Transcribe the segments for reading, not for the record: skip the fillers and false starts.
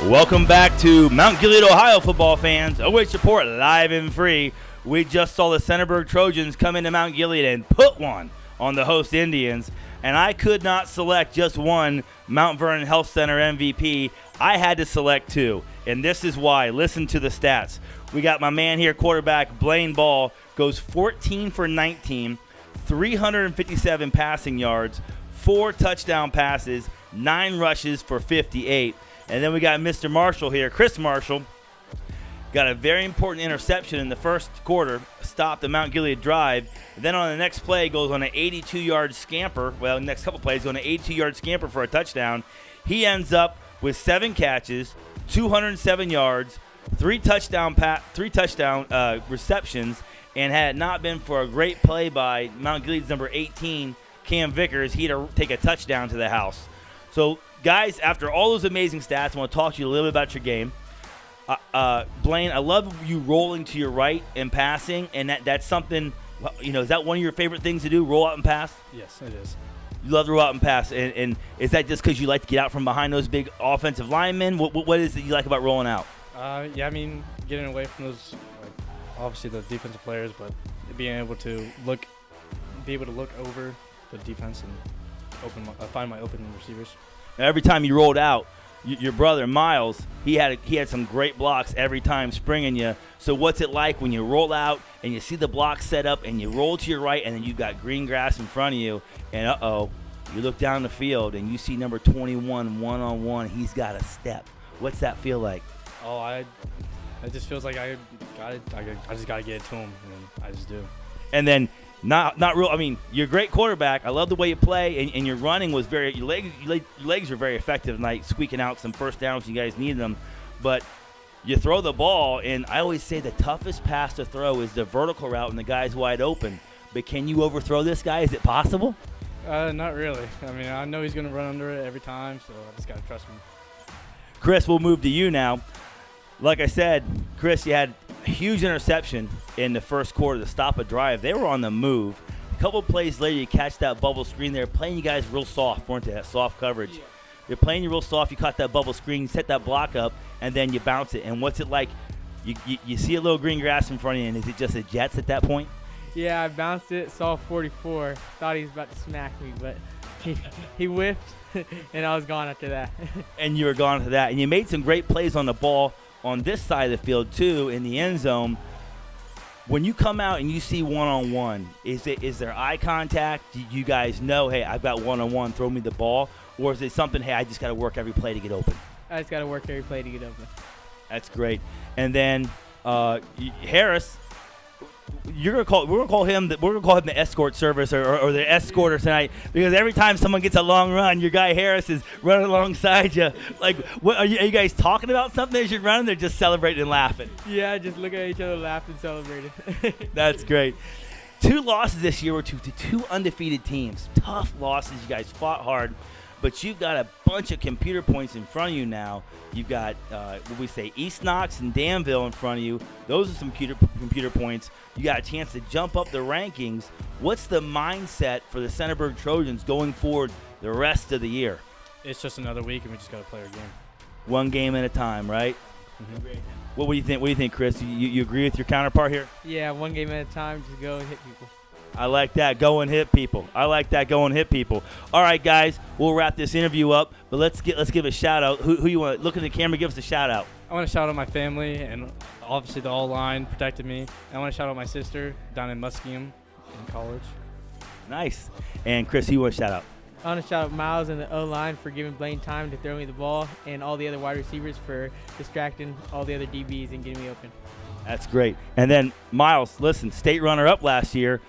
Welcome back to Mount Gilead, Ohio football fans. OH Report live and free. We just saw the Centerburg Trojans come into Mount Gilead and put one on the host Indians. And I could not select just one Mount Vernon Health Center MVP. I had to select two. And this is why. Listen to the stats. We got my man here, quarterback Blane Ball, goes 14 for 19, 357 passing yards, 4 touchdown passes, 9 rushes for 58. And then we got Mr. Marshall here, Chris Marshall, got a very important interception in the first quarter, stopped the Mount Gilead drive. Then on the next play, goes on an 82-yard scamper. Well, next couple plays, on an 82-yard scamper for a touchdown. He ends up with 7 catches, 207 yards, 3 touchdown receptions. And had it not been for a great play by Mount Gilead's number 18, Cam Vickers, he'd take a touchdown to the house. So, guys, after all those amazing stats, I want to talk to you a little bit about your game. Blane, I love you rolling to your right and passing, and that's something, is that one of your favorite things to do, roll out and pass? Yes, it is. You love to roll out and pass, and is that just because you like to get out from behind those big offensive linemen? What is it you like about rolling out? Getting away from those, obviously the defensive players, but being able to look over the defense and find my open receivers. Now, every time you rolled out, your brother Miles, he had some great blocks every time springing you. So what's it like when you roll out and you see the block set up and you roll to your right and then you got green grass in front of you and you look down the field and you see number 21 one-on-one. He's got a step. What's that feel like? It just feels like I just got to get it to him, and I just do. And then not real. I mean, you're a great quarterback. I love the way you play, and your running was your legs were very effective tonight, squeaking out some first downs. You guys needed them, but you throw the ball, and I always say the toughest pass to throw is the vertical route, and the guy's wide open. But can you overthrow this guy? Is it possible? Not really. I mean, I know he's going to run under it every time, so I just got to trust him. Chris, we'll move to you now. Like I said, Chris, you had a huge interception in the first quarter to stop a drive. They were on the move. A couple of plays later, you catch that bubble screen. They were playing you guys real soft, weren't they? That soft coverage. Yeah. They're playing you real soft. You caught that bubble screen, you set that block up, and then you bounce it. And what's it like? You see a little green grass in front of you, and is it just a Jets at that point? Yeah, I bounced it, saw 44, thought he was about to smack me, but he whiffed, and I was gone after that. And you were gone after that. And you made some great plays on the ball on this side of the field, too, in the end zone. When you come out and you see one-on-one, is there eye contact? Do you guys know, hey, I've got one-on-one, throw me the ball? Or is it something, hey, I just got to work every play to get open? I just got to work every play to get open. That's great. And then Harris, we're gonna call him the escort service or the escorter tonight, because every time someone gets a long run, your guy Harris is running alongside you. Like, what are you guys talking about something as you're running? They're just celebrating and laughing. Yeah, just look at each other, laugh and celebrate it. That's great. 2 losses this year were to 2 undefeated teams. Tough losses. You guys fought hard. But you've got a bunch of computer points in front of you now. You've got, East Knox and Danville in front of you. Those are some computer points. You got a chance to jump up the rankings. What's the mindset for the Centerburg Trojans going forward the rest of the year? It's just another week, and we just got to play our game. One game at a time, right? Mm-hmm. What do you think? What do you think, Chris? You agree with your counterpart here? Yeah, one game at a time. Just go and hit people. I like that. Go and hit people. I like that. Go and hit people. All right, guys. We'll wrap this interview up, but let's give a shout out. Who you want? Look in the camera. Give us a shout out. I want to shout out my family and obviously the O-line protected me. And I want to shout out my sister down in Muskegon in college. Nice. And Chris, who you want to shout out? I want to shout out Miles and the O-line for giving Blane time to throw me the ball, and all the other wide receivers for distracting all the other DBs and getting me open. That's great. And then Miles, listen, state runner-up last year.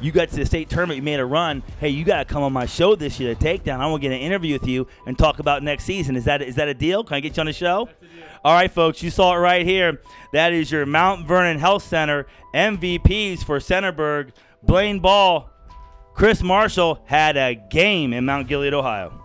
You got to the state tournament, you made a run. Hey, you got to come on my show this year, The Takedown. I want to get an interview with you and talk about next season. Is that a deal? Can I get you on the show? That's a deal. All right, folks, you saw it right here. That is your Mount Vernon Health Center MVPs for Centerburg. Blane Ball, Chris Marshall had a game in Mount Gilead, Ohio.